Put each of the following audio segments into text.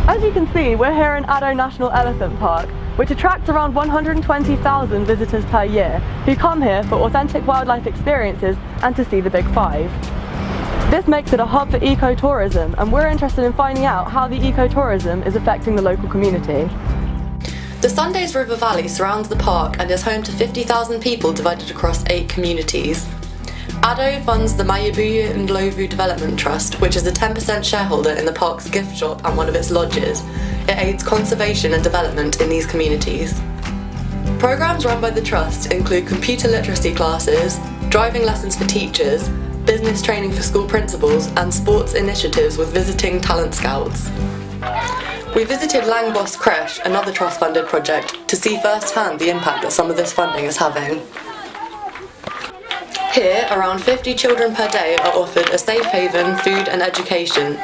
As you can see, we're here in Addo National Elephant Park, which attracts around 120,000 visitors per year who come here for authentic wildlife experiences and to see the Big Five. This makes it a hub for ecotourism, and we're interested in finding out how the ecotourism is affecting the local community. The Sundays River Valley surrounds the park and is home to 50,000 people divided across 8 communities. Addo funds the Mayabuya Ndlovu Development Trust, which is a 10% shareholder in the park's gift shop and one of its lodges. It aids conservation and development in these communities. Programs run by the trust include computer literacy classes, driving lessons for teachers, business training for school principals, and sports initiatives with visiting talent scouts. We visited Langbos Creche, another trust-funded project, to see firsthand the impact that some of this funding is having. Here, around 50 children per day are offered a safe haven, food and education.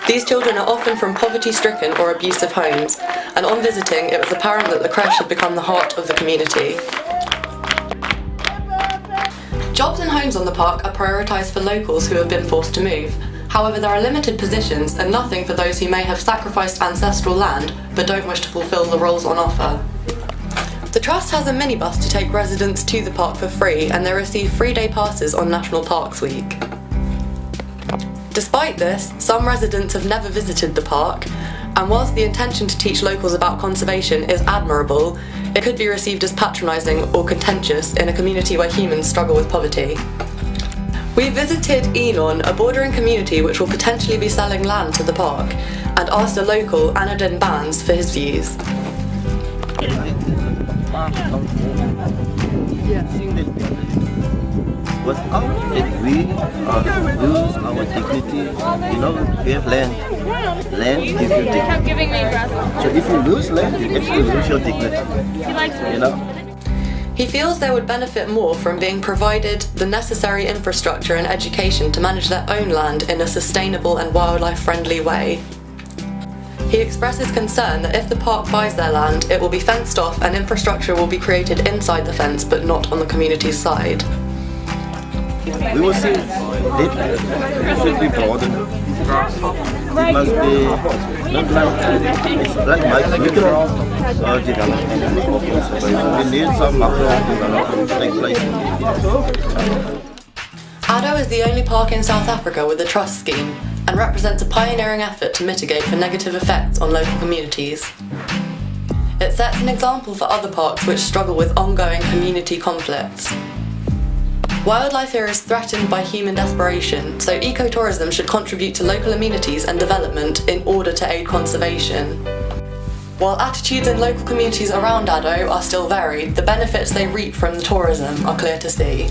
These children are often from poverty-stricken or abusive homes, and on visiting it was apparent that the creche had become the heart of the community. Jobs and homes on the park are prioritised for locals who have been forced to move. However, there are limited positions and nothing for those who may have sacrificed ancestral land but don't wish to fulfil the roles on offer. The Trust has a minibus to take residents to the park for free, and they receive 3-day passes on National Parks Week. Despite this, some residents have never visited the park, and whilst the intention to teach locals about conservation is admirable, it could be received as patronising or contentious in a community where humans struggle with poverty. We visited Enon, a bordering community which will potentially be selling land to the park, and asked a local, Anadin Bands, for his views. Without it, we lose our dignity. You know, we have land. Land gives you dignity. So if you lose land, you actually lose your dignity. You know? He feels they would benefit more from being provided the necessary infrastructure and education to manage their own land in a sustainable and wildlife-friendly way. He expresses concern that if the park buys their land, it will be fenced off and infrastructure will be created inside the fence but not on the community's side. We will see it should be broadened. It must be not like micro development. We need some macro development to take place. Addo is the only park in South Africa with a trust scheme and represents a pioneering effort to mitigate the negative effects on local communities. It sets an example for other parks which struggle with ongoing community conflicts. Wildlife here is threatened by human desperation, so ecotourism should contribute to local amenities and development in order to aid conservation. While attitudes in local communities around Addo are still varied, the benefits they reap from the tourism are clear to see.